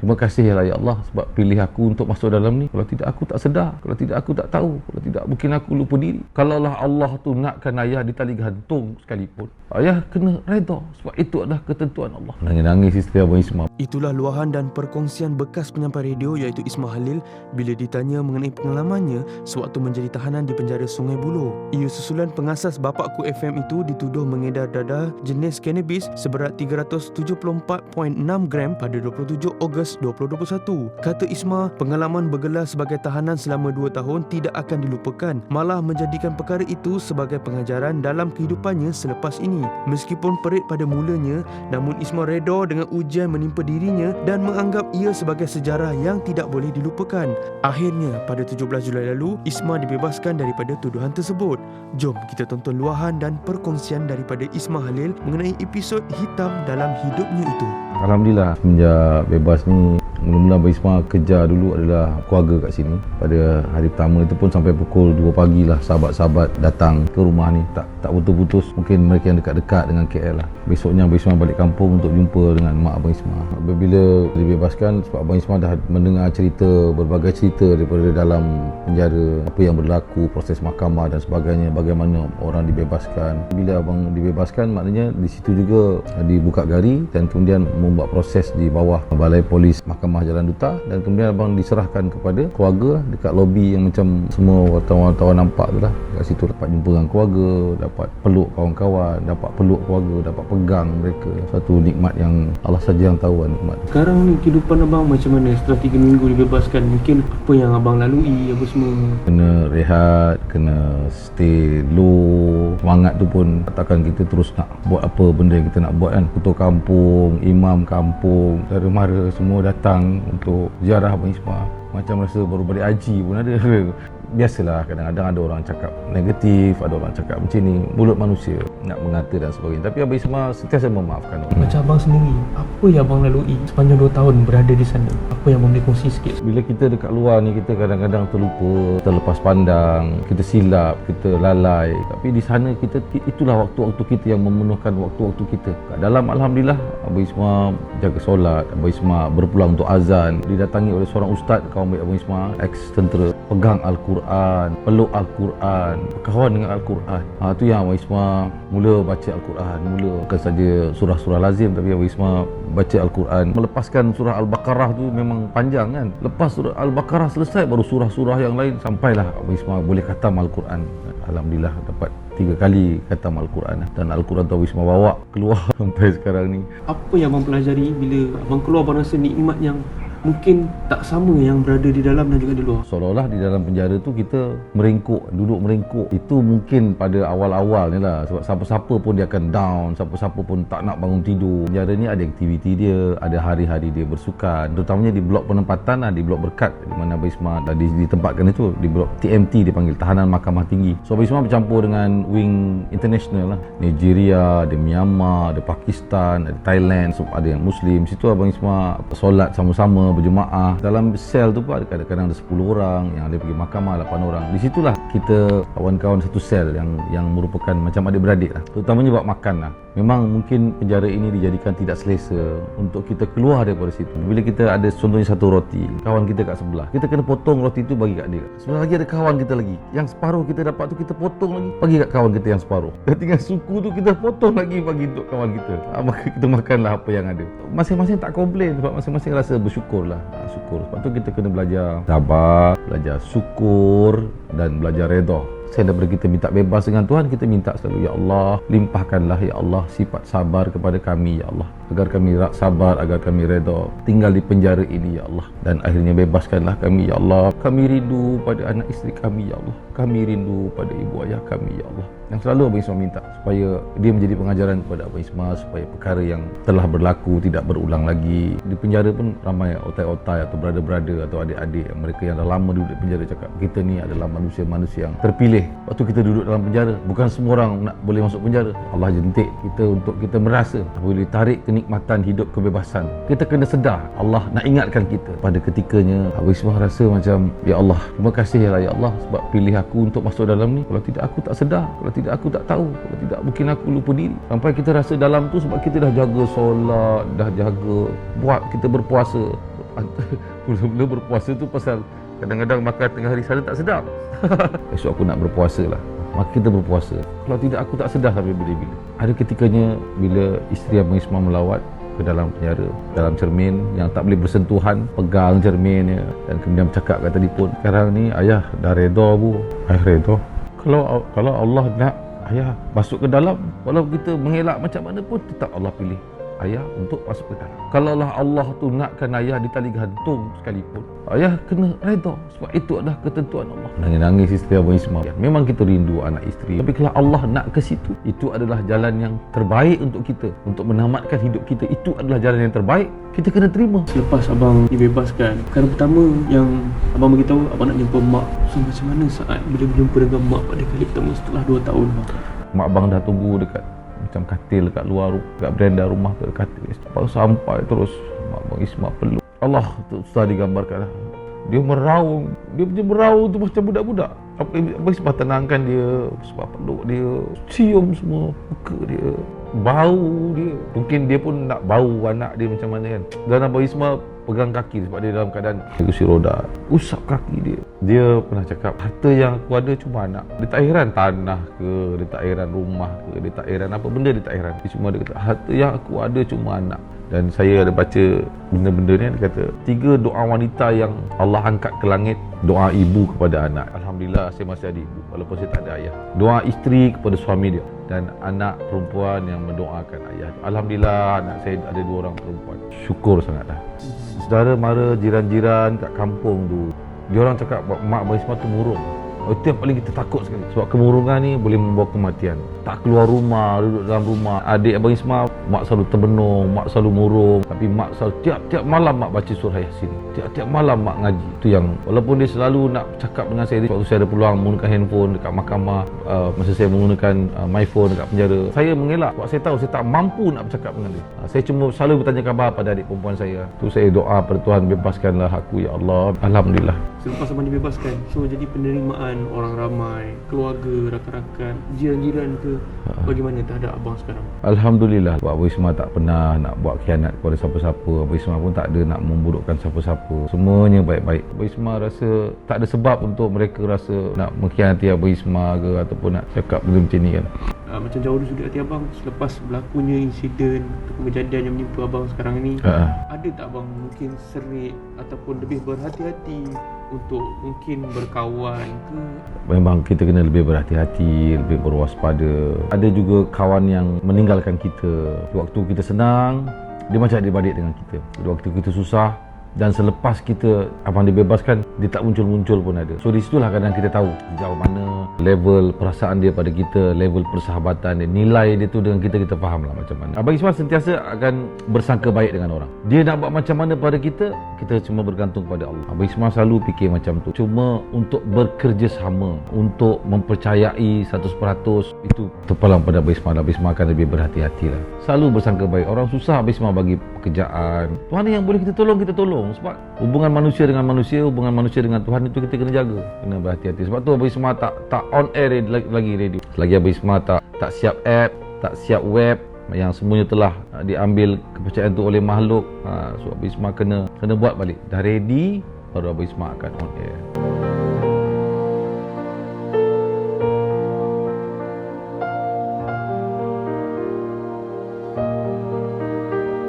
Terima kasih ya Allah sebab pilih aku untuk masuk dalam ni. Kalau tidak aku tak sedar, kalau tidak aku tak tahu, kalau tidak mungkin aku lupa diri. Kalaulah Allah tu nakkan ayah di tali gantung sekalipun, ayah kena redha sebab itu adalah ketentuan Allah. Nangis-nangis isteri Abang Isma. Itulah luahan dan perkongsian bekas penyampai radio iaitu Isma Halil bila ditanya mengenai pengalamannya sewaktu menjadi tahanan di penjara Sungai Buloh. Ia susulan pengasas Bapakku FM itu dituduh mengedar dadah jenis cannabis seberat 374.6 gram pada 27 Ogos 2021. Kata Isma, pengalaman bergelar sebagai tahanan selama 2 tahun tidak akan dilupakan, malah menjadikan perkara itu sebagai pengajaran dalam kehidupannya selepas ini. Meskipun perit pada mulanya, namun Isma reda dengan ujian menimpa dirinya dan menganggap ia sebagai sejarah yang tidak boleh dilupakan. Akhirnya, pada 17 Julai lalu, Isma dibebaskan daripada tuduhan tersebut. Jom kita tonton luahan dan perkongsian daripada Isma Halil mengenai episod hitam dalam hidupnya itu. Alhamdulillah, semenjak bebas ni, mula-mula Abang Isma kerja dulu adalah keluarga kat sini. Pada hari pertama itu pun sampai pukul 2 pagi lah sahabat-sahabat datang ke rumah ni, tak putus-putus. Mungkin mereka yang dekat-dekat dengan KL lah. Besoknya Abang Isma balik kampung untuk jumpa dengan mak Abang Isma. Bila dibebaskan, sebab Abang Isma dah mendengar berbagai cerita daripada dalam penjara, apa yang berlaku, proses mahkamah dan sebagainya, bagaimana orang dibebaskan. Bila abang dibebaskan, maknanya di situ juga dibuka gari dan kemudian membuat proses di bawah Balai Polis Mahkamah Jalan Duta, dan kemudian abang diserahkan kepada keluarga dekat lobi yang macam semua wartawan-wartawan nampak tu lah. Kat situ dapat jumpa dengan keluarga, dapat peluk kawan-kawan, dapat peluk keluarga, dapat pegang mereka. Satu nikmat yang Allah saja yang tahu nikmat. Sekarang ni kehidupan abang macam mana setelah 3 minggu dibebaskan? Mungkin apa yang abang lalui apa semua? Kena rehat, kena stay low. Semangat tu pun takkan kita terus nak buat apa benda yang kita nak buat kan. Ketua kampung, imam kampung, saudara mara semua datang untuk ziarah Abang Isma. Macam rasa baru balik haji pun ada. Biasalah, kadang-kadang ada orang cakap negatif, ada orang cakap macam ni, mulut manusia nak mengata dan sebagainya. Tapi Abang Isma sentiasa memaafkan orang. Macam abang sendiri, apa yang abang lalui sepanjang 2 tahun berada di sana? Apa yang abang boleh kongsi sikit? Bila kita dekat luar ni, kita kadang-kadang terlupa, terlepas pandang, kita silap, kita lalai. Tapi di sana kita, itulah waktu-waktu kita yang memenuhkan waktu-waktu kita. Kat dalam, Alhamdulillah, Abang Isma jaga solat, Abang Isma berpulang untuk azan, didatangi oleh seorang ustaz, kawan baik Abang Isma, ex-tentera, pegang Al-Quran, peluk Al-Quran, berkawan dengan Al-Quran. Itu yang Abang Isma mula baca Al-Quran. Mula bukan saja surah-surah lazim, tapi Abang Isma baca Al-Quran. Melepaskan surah Al-Baqarah tu memang panjang kan. Lepas surah Al-Baqarah selesai, baru surah-surah yang lain, sampailah Abang Isma boleh khatam Al-Quran. Alhamdulillah dapat 3 kali khatam Al-Quran, dan Al-Quran tu Abang Isma bawa keluar sampai sekarang ni. Apa yang abang pelajari bila abang keluar? Abang rasa nikmat yang mungkin tak sama yang berada di dalam dan juga di luar. Seolah-olah di dalam penjara tu kita meringkuk, duduk meringkuk. Itu mungkin pada awal-awal ni lah, sebab siapa-siapa pun dia akan down, siapa-siapa pun tak nak bangun tidur. Penjara ni ada aktiviti dia, ada hari-hari dia bersukan, terutamanya di blok penempatan lah, di blok Berkat, di mana Abang Isma ditempatkan itu, di blok TMT dipanggil, Tahanan Mahkamah Tinggi. So Abang Isma bercampur dengan wing international lah, Nigeria, ada Myanmar, ada Pakistan, ada Thailand, so ada yang Muslim. Situ Abang Isma solat sama-sama berjemaah. Dalam sel tu pun ada kadang-kadang ada 10 orang, yang ada pergi mahkamah 8 orang. Di situlah kita kawan-kawan satu sel yang merupakan macam adik-beradik lah. Terutamanya buat makan lah. Memang mungkin penjara ini dijadikan tidak selesa untuk kita keluar daripada situ. Bila kita ada contohnya satu roti, kawan kita kat sebelah, kita kena potong roti tu bagi kat dia. Sebelah lagi ada kawan kita lagi, yang separuh kita dapat tu kita potong lagi, bagi kat kawan kita yang separuh. Dan tinggal suku tu kita potong lagi bagi untuk kawan kita. Maka kita makanlah apa yang ada. Masing-masing tak komplain sebab masing-masing rasa bersyukur lah. Syukur. Sebab tu kita kena belajar sabar, belajar syukur dan belajar redha. Daripada kita minta bebas dengan Tuhan, kita minta selalu, Ya Allah, limpahkanlah Ya Allah sifat sabar kepada kami Ya Allah, agar kami sabar, agar kami redha tinggal di penjara ini Ya Allah, dan akhirnya bebaskanlah kami Ya Allah. Kami rindu pada anak isteri kami Ya Allah, kami rindu pada ibu ayah kami Ya Allah. Yang selalu Abang Isma minta supaya dia menjadi pengajaran kepada Abang Isma, supaya perkara yang telah berlaku tidak berulang lagi. Di penjara pun ramai otai-otai atau brother-brother atau adik-adik mereka yang dah lama duduk di penjara cakap, kita ni adalah manusia-manusia yang terpilih. Waktu kita duduk dalam penjara, bukan semua orang nak boleh masuk penjara. Allah jentik kita untuk kita merasa apabila ditarik kenikmatan hidup kebebasan, kita kena sedar Allah nak ingatkan kita pada ketikanya. Abang Isma rasa macam, Ya Allah, terima kasih ya Allah sebab pilih aku untuk masuk dalam ni. Kalau tidak aku tak sedar, kalau tidak aku tak tahu, kalau tidak mungkin aku lupa diri. Sampai kita rasa dalam tu sebab kita dah jaga solat, dah jaga buat, kita berpuasa. Mula-mula berpuasa tu pasal kadang-kadang makan tengah hari sana tak sedap. Esok aku nak berpuasa lah, maka kita berpuasa. Kalau tidak, aku tak sedar sampai bila-bila. Ada ketikanya bila isteri Abang Ismail melawat ke dalam penjara, dalam cermin yang tak boleh bersentuhan, pegang cerminnya dan kemudian bercakap kat telefon, sekarang ni ayah dah reda bu. Ayah reda? Kalau Allah nak ayah masuk ke dalam, walau kita mengelak macam mana pun tetap Allah pilih ayah untuk masuk ke dalam. Kalau Allah tu nakkan ayah di tali gantung sekalipun, ayah kena reda, sebab itu adalah ketentuan Allah. Nangis-nangis isteri Abang Ismail. Memang kita rindu anak isteri, tapi kalau Allah nak ke situ, itu adalah jalan yang terbaik untuk kita, untuk menamatkan hidup kita. Itu adalah jalan yang terbaik, kita kena terima. Selepas abang dibebaskan, perkara pertama yang abang beritahu, abang nak jumpa mak. So macam mana saat bila berjumpa dengan mak pada kali pertama setelah 2 tahun bang? Mak abang dah tunggu dekat macam katil dekat luar, dekat beranda rumah tu, dekat katil. Lepas sampai terus mak Abang Ismail peluk. Allah tu susah digambarkan lah. Dia meraung, dia punya meraung tu macam budak-budak. Abang Ismail tenangkan dia, sebab peluk dia, cium semua muka dia, bau dia. Mungkin dia pun nak bau anak dia macam mana kan. Dan Abang Ismail pegang kaki sebab dia dalam keadaan kursi roda, usap kaki dia. Dia pernah cakap, harta yang aku ada cuma anak. Dia tak heran tanah ke, dia tak heran rumah ke, dia tak heran apa benda, dia tak heran. Dia cuma dia kata, harta yang aku ada cuma anak. Dan saya ada baca benda-benda ni, dia kata 3 doa wanita yang Allah angkat ke langit. Doa ibu kepada anak, alhamdulillah saya masih ada ibu walaupun saya tak ada ayah. Doa isteri kepada suami dia, dan anak perempuan yang mendoakan ayah. Alhamdulillah anak saya ada 2 orang perempuan. Syukur sangatlah. Saudara mara, jiran-jiran kat kampung tu, dia orang cakap mak Abang Ismail tu murung. Itu yang paling kita takut sekali, sebab kemurungan ni boleh membawa kematian. Tak keluar rumah, duduk dalam rumah. Adik Abang Ismail, mak selalu terbenung, mak selalu murung. Tapi mak selalu, tiap-tiap malam mak baca surah Yasin. Tiap-tiap malam mak ngaji. Itu yang, walaupun dia selalu nak cakap dengan saya, waktu saya ada peluang menggunakan handphone dekat mahkamah, masa saya menggunakan my phone dekat penjara, saya mengelak sebab saya tahu saya tak mampu nak bercakap dengan dia. Saya cuma selalu bertanya khabar pada adik perempuan saya. Tu saya doa pada Tuhan, bebaskanlah aku ya Allah. Alhamdulillah. Selepas abang dibebaskan, so jadi penerimaan orang ramai, keluarga, rakan-rakan, jiran-jiran ke, bagaimana terhadap abang sekarang? Alhamdulillah. Abang Ismail tak pernah nak buat khianat kepada siapa-siapa. Abang Ismail pun tak ada nak memburukkan siapa-siapa. Semuanya baik-baik. Abang Ismail rasa tak ada sebab untuk mereka rasa nak mengkhianati Abang Ismail ke, ataupun nak cakap benda macam ni kan. Macam jauh dulu sudut hati abang selepas berlakunya insiden atau kejadian yang menimpa abang sekarang ni, ada tak abang mungkin serik ataupun lebih berhati-hati untuk mungkin berkawan ke? Memang kita kena lebih berhati-hati, lebih berwaspada. Ada juga kawan yang meninggalkan kita. Waktu kita senang, dia macam adik-beradik dengan kita. Waktu kita susah, dan selepas kita abang dibebaskan, dia tak muncul-muncul pun ada. So di situlah kadang kita tahu sejauh mana level perasaan dia pada kita, level persahabatan dia, nilai dia tu dengan kita faham lah macam mana. Abang Ismail sentiasa akan bersangka baik dengan orang. Dia nak buat macam mana pada kita cuma bergantung pada Allah. Abang Ismail selalu fikir macam tu. Cuma untuk bekerjasama, untuk mempercayai 100%, itu terpalang pada Abang Ismail. Abang Ismail akan lebih berhati-hati lah. Selalu bersangka baik. Orang susah Abang Ismail bagi pekerjaan. Tuhan yang boleh kita tolong. Sebab hubungan manusia dengan manusia, hubungan manusia dengan Tuhan itu kita kena jaga, kena berhati-hati. Sebab tu Abang Ismail tak on air lagi radio. Selagi Abang Ismail tak siap app, tak siap web, yang semuanya telah diambil kepercayaan tu oleh makhluk. So Abang Ismail kena buat balik. Dah ready, baru Abang Ismail akan on air.